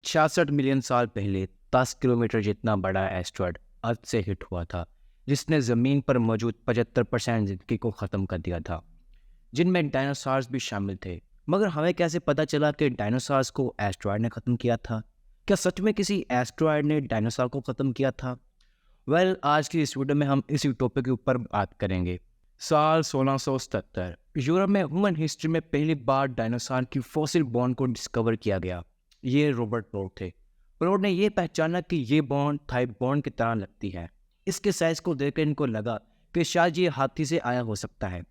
66 million साल पहले 10 kilometre जितना बड़ा एस्ट्रॉयड अर्थ से हिट हुआ था, जिसने ज़मीन पर मौजूद 75% जिंदगी को ख़त्म कर दिया था, जिनमें डायनासॉर्स भी शामिल थे। मगर हमें कैसे पता चला कि डायनासॉर्स को एस्ट्रॉयड ने ख़त्म किया था? क्या सच में किसी एस्ट्रॉयड ने डायनासॉर को ख़त्म किया था? आज की इस वीडियो में हम इसी टॉपिक के ऊपर बात करेंगे। साल 1677 यूरोप में ह्यूमन हिस्ट्री में पहली बार डायनासोर की फॉसिल बोन को डिस्कवर किया गया। ये रॉबर्ट प्लॉट थे। प्लॉट ने यह पहचाना कि ये बोन थाई बोन की तरह लगती है। इसके साइज को देखकर इनको लगा कि शायद ये हाथी से आया हो सकता है।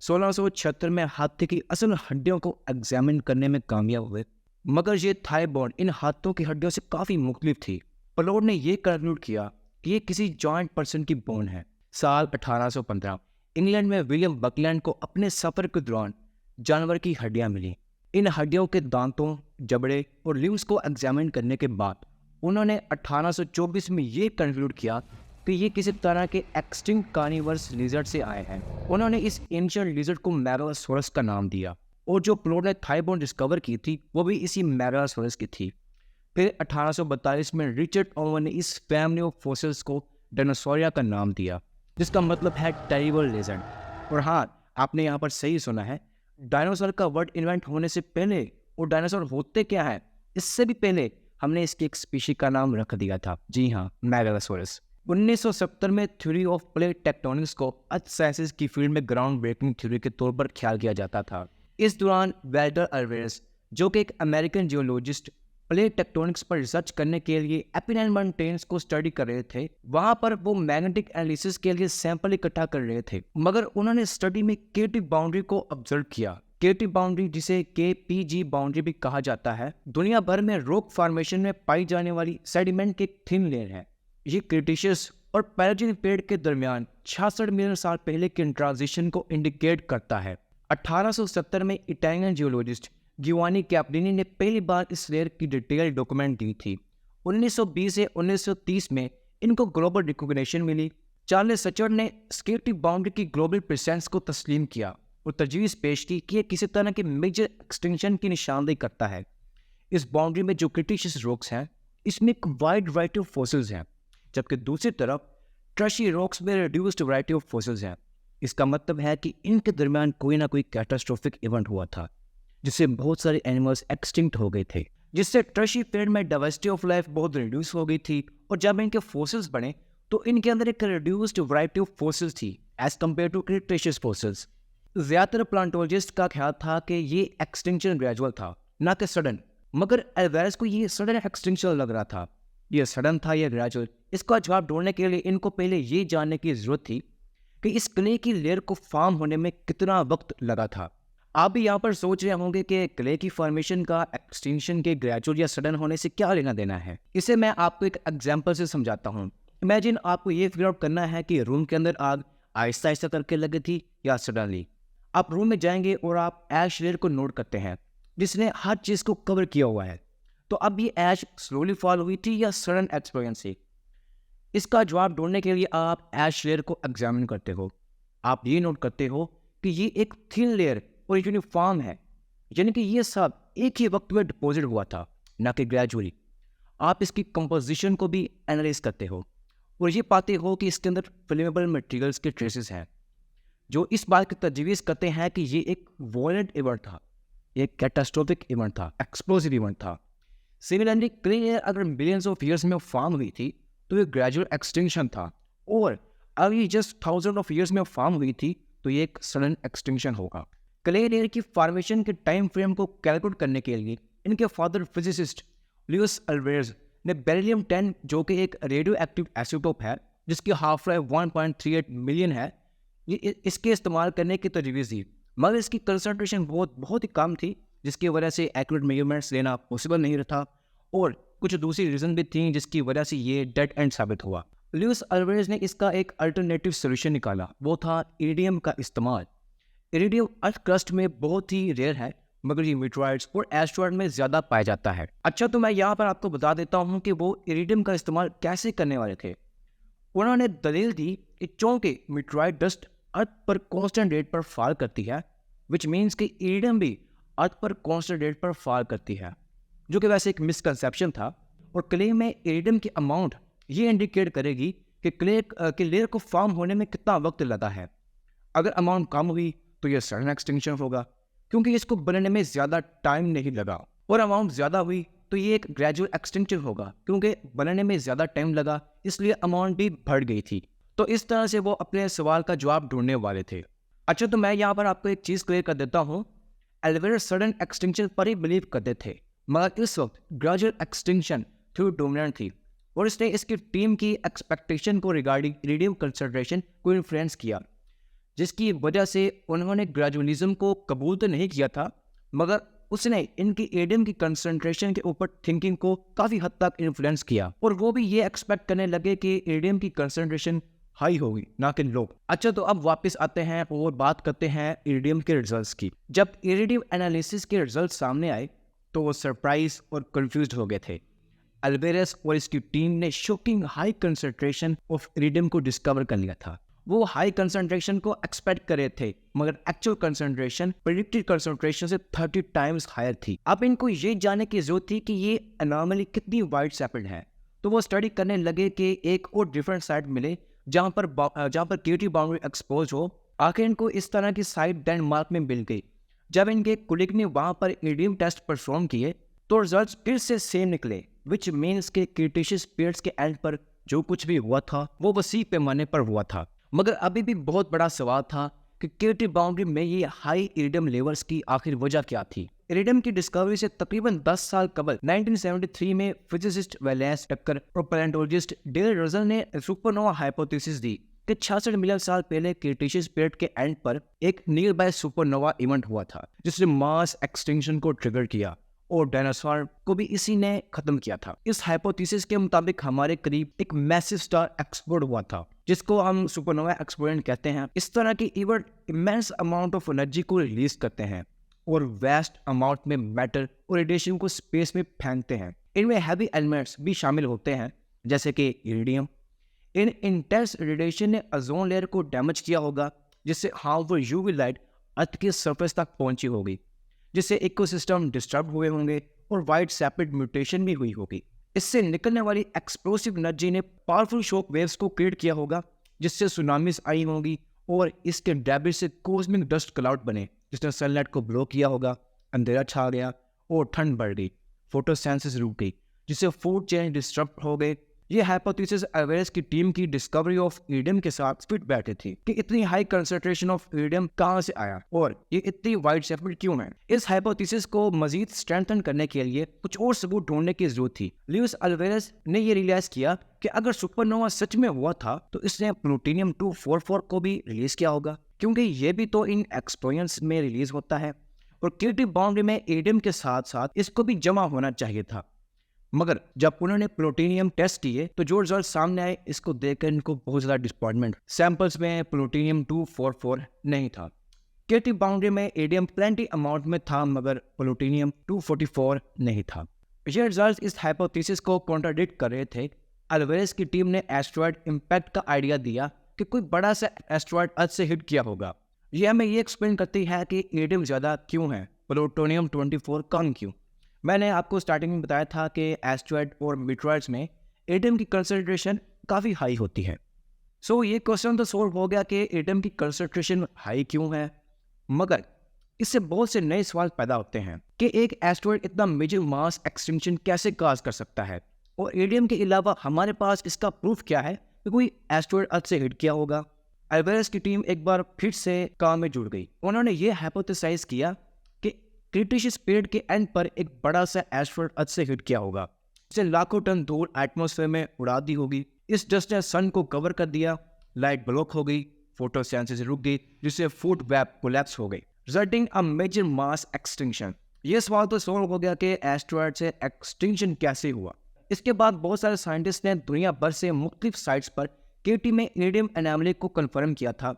1676 में हाथी की असल हड्डियों को एग्जामिन करने में कामयाब हुए, मगर ये थाई बोन इन हाथों की हड्डियों से काफ़ी मुख्तलिफ थी। प्लॉट ने यह कंक्लूड किया कि ये किसी जॉइंट पर्सन की बोन है। साल 1815 इंग्लैंड में विलियम बकलैंड को अपने सफ़र के दौरान जानवर की हड्डियां मिली। इन हड्डियों के दांतों, जबड़े और लिम्स को एग्जामिन करने के बाद उन्होंने 1824 में ये कंक्लूड किया कि ये किसी तरह के एक्सटिंक्ट कार्निवर्स लिजर्ड से आए हैं। उन्होंने इस एंशिएंट लिजर्ड को मेगालोसॉरस का नाम दिया, और जो प्लॉट ने थाई बोन डिस्कवर की थी वो भी इसी मेगालोसॉरस की थी। फिर 1842 में रिचर्ड ओवन ने इस फैमिली ऑफ फॉसिल्स को डायनासोरिया का नाम दिया, जिसका मतलब है टेरिबल लेजेंड। और हाँ, आपने यहाँ पर सही सुना है, डायनासोर का वर्ड इन्वेंट होने से पहले और डायनासोर होते क्या है इससे भी पहले हमने इसकी एक स्पीशी का नाम रख दिया था। जी हाँ, मेगालोसॉरस। 1970 में थ्योरी ऑफ प्लेट टेक्टोनिक्स को अर्थ साइंसेज की फील्ड में ग्राउंड ब्रेकिंग थ्योरी के तौर पर ख्याल किया जाता था। इस दौरान वेल्टर अल्वेरेस, जो कि एक अमेरिकन जियोलॉजिस्ट प्लेट टेक्टोनिक्स पर रिसर्च करने के लिए एपिनाइन माउंटेन्स को स्टडी कर रहे थे, वहां पर वो मैग्नेटिक एनालिसिस के लिए सैंपल इकट्ठा कर रहे थे। मगर उन्होंने स्टडी में केटी बाउंड्री को ऑब्जर्व किया। केटी बाउंड्री, जिसे KPG बाउंड्री भी कहा जाता है, दुनिया भर में रॉक फॉर्मेशन में पाई जाने वाली सेडिमेंट की एक थिन लेयर है। ये क्रिटेशियस और पैलेयोजोइक पीरियड के दरमियान 66 मिलियन साल पहले के ट्रांजिशन को इंडिकेट करता है। 1870 में इटालियन जियोलॉजिस्ट गिवानी कैप्लिनी ने पहली बार इस लेयर की डिटेल डॉक्यूमेंट दी थी। 1920 से 1930 में इनको ग्लोबल रिकॉग्निशन मिली। चार्ल्स सचर्ड ने स्केटिव बाउंड्री की ग्लोबल प्रेजेंस को तस्लीम किया और तजवीज़ पेश की कि यह किसी तरह के मेजर एक्सटिंक्शन की निशानदेही करता है। इस बाउंड्री में जो क्रिटेशियस रॉक्स हैं, इसमें एक वाइड वैरायटी ऑफ फॉसिल्स हैं, जबकि दूसरी तरफ ट्रशी रॉक्स में रिड्यूस्ड वैरायटी ऑफ फॉसिल्स हैं। इसका मतलब है कि इनके दरमियान कोई ना कोई कैटास्ट्रोफिक इवेंट हुआ था, जिससे बहुत सारे एनिमल्स एक्सटिंक्ट हो गए थे, जिससे ट्रशी पीरियड में डाइवर्सिटी ऑफ लाइफ बहुत रिड्यूस हो गई थी। और जब इनके फॉसिल्स बने तो इनके अंदर एक रिड्यूस्ड वैरायटी ऑफ फॉसिल्स थी as compare to Cretaceous fossils. ज़्यादातर प्लांटोलॉजिस्ट का ख्याल था कि ये एक्सटिंक्शन ग्रेजुअल था, ना कि सडन। मगर अल्वेरेस को ये सडन एक्सटिंक्शन लग रहा था। ये सडन था या ग्रेजुअल, इसका जवाब ढूंढने के लिए इनको पहले ये जानने की ज़रूरत थी कि इस क्ले की लेयर को फॉर्म होने में कितना वक्त लगा था। आप भी यहाँ पर सोच रहे होंगे कि क्ले की फॉर्मेशन का एक्सटिंक्शन के ग्रेजुअल या सडन होने से क्या लेना देना है। इसे मैं आपको एक एग्जांपल से समझाता हूँ। इमेजिन आपको ये फिगर आउट करना है कि रूम के अंदर आग आहिस्ता आहिस्ता करके लगी थी या सडनली। आप रूम में जाएंगे और आप ऐश लेयर को नोट करते हैं, जिसने हर चीज़ को कवर किया हुआ है। तो अब ये ऐश स्लोली फॉल हुई थी या सडन एक्सपीरियंस से? इसका जवाब ढूंढने के लिए आप ऐश लेयर को एग्जामिन करते हो। आप ये नोट करते हो कि ये एक थिन लेयर और यूनिफॉर्म है, यानी कि ये सब एक ही वक्त में डिपॉजिट हुआ था, ना कि ग्रेजुअली। आप इसकी कंपोजिशन को भी एनालाइज करते हो और ये पाते हो कि इसके अंदर फ्लेमेबल मटेरियल्स के ट्रेसेस हैं, जो इस बात की तजवीज़ करते हैं कि ये एक वॉयलेंट इवेंट था, एक कैटास्ट्रोफिक इवेंट था, एक्सप्लोसिव इवेंट था। सिमिलरली क्ले लेयर अगर मिलियंस ऑफ ईयर्स में फॉर्म हुई थी तो ये ग्रेजुअल एक्सटिंक्शन था, और अगर ये जस्ट थाउजेंड ऑफ ईयर्स में फॉर्म हुई थी तो ये एक सडन एक्सटिंक्शन होगा। क्ले लेयर की फॉर्मेशन के टाइम फ्रेम को कैलकुलेट करने के लिए इनके फादर फिजिसिस्ट लुइस अल्वेरेस ने बेरिलियम 10, जो कि एक रेडियो एक्टिव आइसोटोप है जिसकी हाफ लाइफ 1.38 मिलियन है, इसके इस्तेमाल करने की तजवीज़ दी। मगर इसकी कंसंट्रेशन बहुत ही कम थी, जिसकी वजह से एक्यूरेट मेजरमेंट्स लेना पॉसिबल नहीं था, और कुछ दूसरी रीज़न भी थी जिसकी वजह से ये डेड एंड साबित हुआ। लुइस अल्वेरेस ने इसका एक अल्टरनेटिव सोल्यूशन निकाला, वो था इरिडियम का इस्तेमाल। इरिडियम अर्थ क्रस्ट में बहुत ही रेयर है, मगर ये मीटरॉइड्स और एस्ट्रॉइड में ज़्यादा पाया जाता है। अच्छा, तो मैं यहाँ पर आपको बता देता हूँ कि वो इरिडियम का इस्तेमाल कैसे करने वाले थे। उन्होंने दलील दी कि चूंकि मीटरॉइड डस्ट अर्थ पर कॉन्स्टेंट रेट पर फॉल करती है, विच मीन्स कि इरिडियम भी अर्थ पर कॉन्स्टेंट रेट पर फॉल करती है। जो कि वैसे एक मिसकंसेप्शन था। और क्ले में इरिडियम की अमाउंट ये इंडिकेट करेगी कि क्ले के लेयर को फॉर्म होने में कितना वक्त लगा है। अगर अमाउंट कम हुई तो ये सडन एक्सटिंक्शन होगा, क्योंकि इसको बनने में ज़्यादा टाइम नहीं लगा। और अमाउंट ज़्यादा हुई तो ये एक ग्रेजुअल एक्सटिंक्शन होगा, क्योंकि बनने में ज़्यादा टाइम लगा, इसलिए अमाउंट भी बढ़ गई थी। तो इस तरह से वो अपने सवाल का जवाब ढूंढने वाले थे। अच्छा, तो मैं यहाँ पर आपको एक चीज़ क्लियर कर देता हूँ। एल्वेरस सडन एक्सटिंक्शन पर ही बिलीव करते थे, मगर इस वक्त ग्रेजुअल एक्सटिंक्शन थ्रू डोमिनेंट थी, और इसने इसकी टीम की एक्सपेक्टेशन को रिगार्डिंग इरिडियम कंसंट्रेशन को इन्फ्लुएंस किया, जिसकी वजह से उन्होंने ग्रेजुअलिज्म को कबूल तो नहीं किया था, मगर उसने इनकी इरिडियम की कंसंट्रेशन के ऊपर थिंकिंग को काफ़ी हद तक इन्फ्लुएंस किया, और वो भी ये एक्सपेक्ट करने लगे कि इरिडियम की कंसंट्रेशन हाई होगी, ना कि लो। अच्छा, तो अब वापस आते हैं और बात करते हैं इरिडियम के रिजल्ट्स की। जब इरिडियम एनालिसिस के रिजल्ट सामने आए तो वो सरप्राइज और कंफ्यूज्ड हो गए थे। अल्वेरस और इसकी टीम ने shocking high concentration of iridium को डिस्कवर कर लिया था। वो हाई कंसंट्रेशन को एक्सपेक्ट कर रहे थे, मगर एक्चुअल कंसंट्रेशन प्रेडिक्टेड कंसंट्रेशन से 30 टाइम्स हायर थी। अब इनको ये जानने की जरूरत थी कि ये अनॉमली कितनी वाइड स्प्रेड है। तो वो स्टडी करने लगे कि एक और डिफरेंट साइट मिले जहाँ पर केटी बाउंड्री एक्सपोज हो। आखिर इनको इस तरह की साइट डेनमार्क में मिल गई। जब इनके कुलीग ने वहाँ पर इरिडियम टेस्ट परफॉर्म किए तो रिजल्ट्स फिर से सेम निकले, विच मीन्स के क्रिटेशियस पीरियड्स के एंड पर जो कुछ भी हुआ था वो वसी पैमाने पर हुआ था। मगर अभी भी बहुत बड़ा सवाल था कि केटी बाउंड्री में ये हाई इरिडियम लेवल्स की आखिर वजह क्या थी। इरिडियम की डिस्कवरी से तकरीबन 10 साल कबल 1973 में फिजिसिस्ट वैलेंस टक्कर और पैलेंटोलॉजिस्ट डेल रजल ने सुपरनोवा हाइपोथेसिस दी कि 66 मिलियन साल पहले क्रिटेशियस पीरियड के एंड पर एक नियर बाय सुपरनोवा इवेंट हुआ था, जिसने मास एक्सटिंक्शन को ट्रिगर किया और डायनासोर को भी इसी ने खत्म किया था। इस हाइपोथेसिस के मुताबिक हमारे करीब एक मैसिव स्टार एक्सप्लोड हुआ था, जिसको हम सुपरनोवा एक्सप्लोजन कहते हैं। इस तरह की event immense amount of energy को रिलीज करते हैं और वेस्ट अमाउंट में मैटर और रेडिएशन को स्पेस में फेंकते हैं। इनमें हैवी एलिमेंट्स भी शामिल होते हैं, जैसे कि इरिडियम। इन इंटेंस रेडिएशन ने ओजोन लेयर को डैमेज किया होगा, जिससे हार्मफुल यूवी लाइट अर्थ की सरफेस तक पहुंची होगी, जिससे इकोसिस्टम डिस्टर्ब हुए होंगे और वाइड सेपरेट म्यूटेशन भी हुई होगी। इससे निकलने वाली एक्सप्लोसिव एनर्जी ने पावरफुल शॉक वेव्स को क्रिएट किया होगा, जिससे सुनामीज आई होंगी और इसके डेब्रिस से कॉस्मिक डस्ट क्लाउड बने, जिसने सनलाइट को ब्लॉक किया होगा, अंधेरा छा गया और ठंड बढ़ गई, फोटोसिंथेसिस रुक गई, जिससे फूड चेन डिस्टर्ब हो गए। ये हाइपोथेसिस अल्वेरस की टीम की डिस्कवरी ऑफ इरिडियम के साथ फिट बैठे थी कि इतनी हाई कंसंट्रेशन ऑफ इरिडियम कहाँ से आया और ये इतनी वाइड स्प्रेड क्यों है। इस हाइपोथेसिस को मजीद स्ट्रेंथन करने के लिए कुछ और सबूत ढूंढने की जरूरत थी। ल्यूइस अल्वेरस ने ये रियलाइज किया कि अगर सुपरनोवा सच में हुआ था तो इसने प्लूटोनियम 244 को भी रिलीज किया होगा, क्योंकि ये भी तो इन एक्सप्लोजन्स में रिलीज होता है, और केटी बाउंड्री में इरिडियम के साथ साथ इसको भी जमा होना चाहिए था। मगर जब उन्होंने प्लूटोनियम टेस्ट किए तो जो रिजल्ट सामने आए, इसको देखकर इनको बहुत ज़्यादा डिसअपॉइंटमेंट। सैंपल्स में प्लूटोनियम 244 नहीं था। केटी बाउंड्री में इरिडियम प्लेंटी अमाउंट में था, मगर प्लूटोनियम 244 नहीं था। ये रिजल्ट इस हाइपोथेसिस को कॉन्ट्राडिक्ट कर रहे थे। अल्वेरस की टीम ने एस्ट्रॉयड इम्पैक्ट का आइडिया दिया कि कोई बड़ा सा एस्ट्रॉयड अर्थ से हिट किया होगा। ये हमें ये एक्सप्लेन करती है कि इरिडियम ज़्यादा क्यों है, प्लूटोनियम 24 कम क्यों। मैंने आपको स्टार्टिंग में बताया था कि एस्ट्रॉयड और मीटरॉइड्स में इरिडियम की कंसंट्रेशन काफ़ी हाई होती है। सो ये क्वेश्चन तो सोल्व हो गया कि इरिडियम की कंसंट्रेशन हाई क्यों है, मगर इससे बहुत से नए सवाल पैदा होते हैं कि एक एस्ट्रॉयड इतना मेजर मास एक्सटिंक्शन कैसे काज कर सकता है, और इरिडियम के अलावा हमारे पास इसका प्रूफ क्या है कि कोई एस्ट्रॉयड अर्थ से हिट किया होगा। अल्वेरस की टीम एक बार फिर से काम में जुड़ गई। उन्होंने ये हाइपोथेसाइज किया कि क्रिटेशियस पीरियड के एंड पर एक बड़ा सा एस्ट्रॉयड अर्थ से हिट किया होगा, जिसे लाखों टन धूल एटमॉस्फेयर में उड़ा दी होगी। इस डस्ट ने सन को कवर कर दिया, लाइट ब्लॉक हो गई, फोटोसिंथेसिस रुक गई, जिससे फूड वेब कोलैप्स हो गई, resulting a major mass extinction. ये सवाल तो सॉल्व हो गया कि एस्ट्रॉयड से एक्सटिंक्शन कैसे हुआ। इसके बाद बहुत सारे साइंटिस्ट ने दुनिया भर से मुख्तलिफ साइट्स पर केटी में इरिडियम एनॉमली को कंफर्म किया था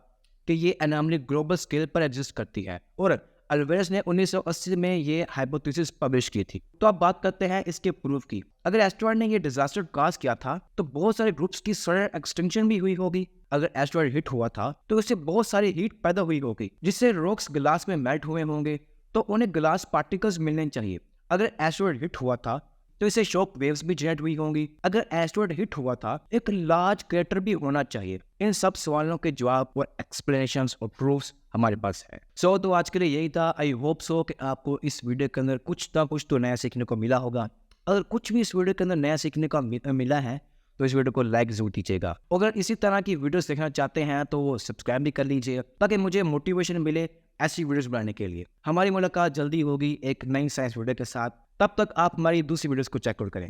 कि ये एनॉमली ग्लोबल स्केल पर एग्जिस्ट करती है, और अल्वेरस ने 1980 में ये हाइपोथेसिस पब्लिश की थी। तो अब बात करते हैं इसके प्रूफ की। अगर एस्ट्रॉयड ने ये डिजास्टर काज किया था तो बहुत सारे ग्रुप्स की सडन एक्सटिंक्शन भी हुई होगी। अगर एस्ट्रॉयड हिट हुआ था तो इससे बहुत सारी हीट पैदा हुई होगी, जिससे रॉक्स ग्लास में मेल्ट हुए होंगे, तो उन्हें ग्लास पार्टिकल्स मिलने चाहिए। अगर एस्टेरॉयड हिट हुआ था तो इसे शॉक वेव्स भी जनरेट हुई होंगी। अगर एस्टेरॉयड हिट हुआ था एक लार्ज क्रेटर भी होना चाहिए। इन सब सवालों के जवाब और एक्सप्लेनेशंस और प्रूफ्स हमारे पास है। तो आज के लिए यही था। आई होप सो कि आपको इस वीडियो के अंदर कुछ ना कुछ तो नया सीखने को मिला होगा। अगर कुछ भी इस वीडियो के अंदर नया सीखने को मिला है तो इस वीडियो को लाइक जरूर कीजिएगा। अगर इसी तरह की वीडियोस देखना चाहते हैं तो वो सब्सक्राइब भी कर लीजिए ताकि मुझे मोटिवेशन मिले ऐसी वीडियोस बनाने के लिए। हमारी मुलाकात जल्दी होगी एक नई साइंस वीडियो के साथ। तब तक आप हमारी दूसरी वीडियोस को चेकआउट करें।